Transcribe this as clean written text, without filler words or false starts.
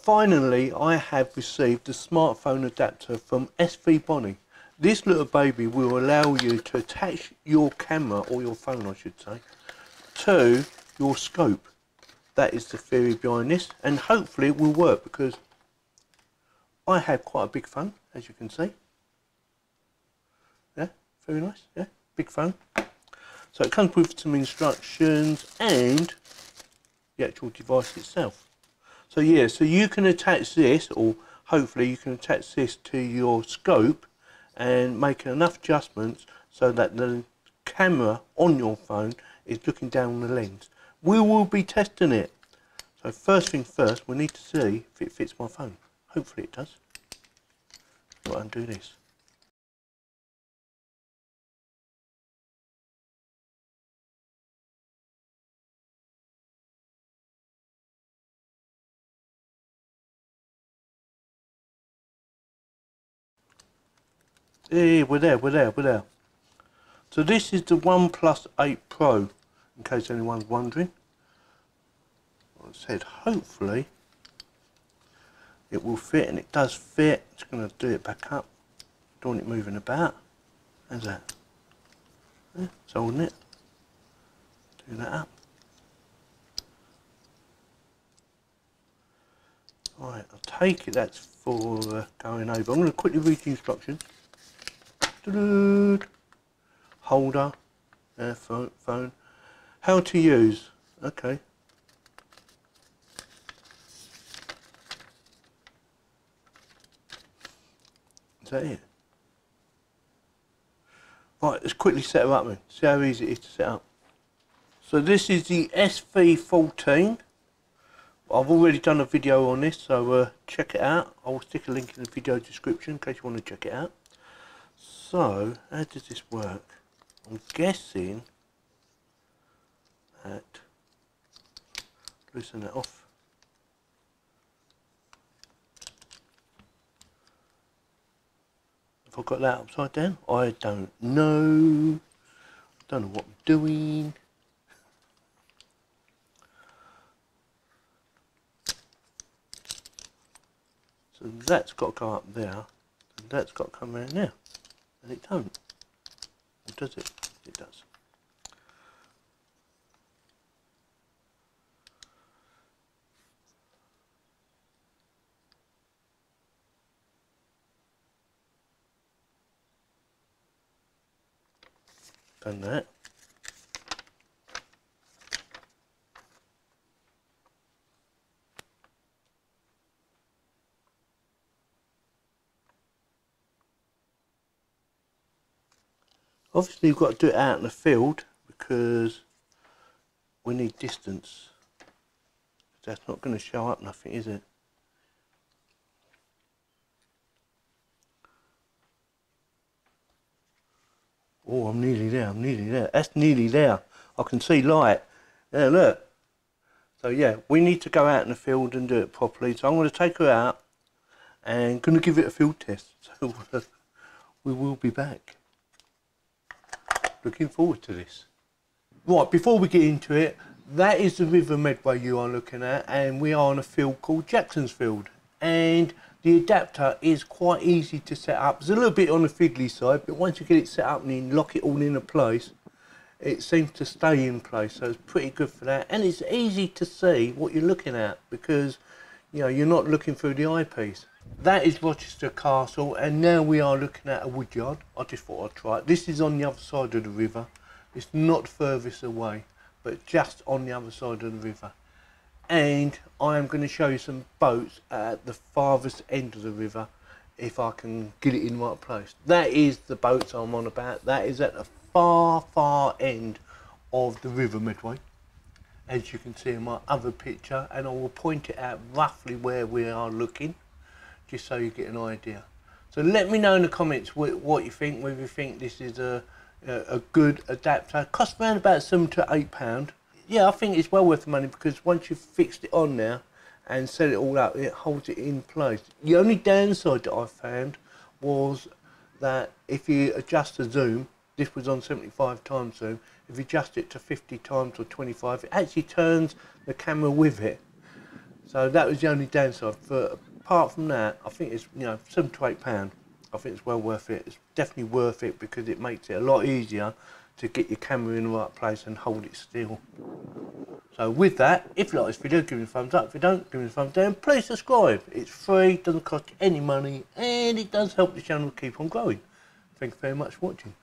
Finally, I have received a smartphone adapter from SVbony. This little baby will allow you to attach your camera, or your phone I should say, to your scope. That is the theory behind this, and hopefully it will work because I have quite a big phone, as you can see. Yeah, very nice, yeah, big phone. So it comes with some instructions and the actual device itself. So yeah, so you can attach this, or hopefully you can attach this to your scope and make enough adjustments so that the camera on your phone is looking down the lens. We will be testing it. So first thing first, we need to see if it fits my phone. Hopefully it does. I'll undo this. Yeah, we're there. So this is the OnePlus 8 Pro, in case anyone's wondering. Like I said, hopefully it will fit, and it does fit. Just going to do it back up. Don't want it moving about. How's that? Yeah, it's holding it. Do that up. Right, I'll take it that's for going over. I'm going to quickly read the instructions. Holder, phone, how to use. Okay. Is that it? Right, let's quickly set her up then. See how easy it is to set up. So this is the SV14. I've already done a video on this, so check it out. I'll stick a link in the video description in case you want to check it out. So, how does this work? I'm guessing that, loosen that off. Have I got that upside down? I don't know. Don't know what I'm doing. So that's got to go up there, and that's got to come around there. And it don't. Or does it? It does. Done that. Obviously you've got to do it out in the field because we need distance. That's not going to show up nothing, is it? Oh, I'm nearly there, That's nearly there. I can see light. Yeah, look. So yeah, we need to go out in the field and do it properly. So I'm going to take her out and going to give it a field test. So we will be back. Looking forward to this. Right, before we get into it, that is the River Medway you are looking at, and we are on a field called Jackson's Field. And the adapter is quite easy to set up. It's a little bit on the fiddly side, but once you get it set up and you lock it all into place, it seems to stay in place, so it's pretty good for that. And it's easy to see what you're looking at because, you know, you're not looking through the eyepiece. That is Rochester Castle, and now we are looking at a wood yard. I just thought I'd try it. This is on the other side of the river. It's not furthest away, but just on the other side of the river. And I am going to show you some boats at the farthest end of the river, if I can get it in the right place. That is the boats I'm on about. That is at the far end of the River Medway, as you can see in my other picture, and I will point it out roughly where we are looking, just so you get an idea. So let me know in the comments what you think, whether you think this is a good adapter. It costs around about £7 to £8. Yeah, I think it's well worth the money because once you've fixed it on now and set it all up, it holds it in place. The only downside that I found was that if you adjust the zoom, this was on 75 times zoom, if you adjust it to 50 times or 25, it actually turns the camera with it. So that was the only downside. But apart from that, I think it's, you know, £7 to £8. I think it's well worth it. It's definitely worth it because it makes it a lot easier to get your camera in the right place and hold it still. So with that, if you like this video, give me a thumbs up. If you don't, give me a thumbs down. Please subscribe. It's free, doesn't cost you any money, and it does help the channel keep on growing. Thank you very much for watching.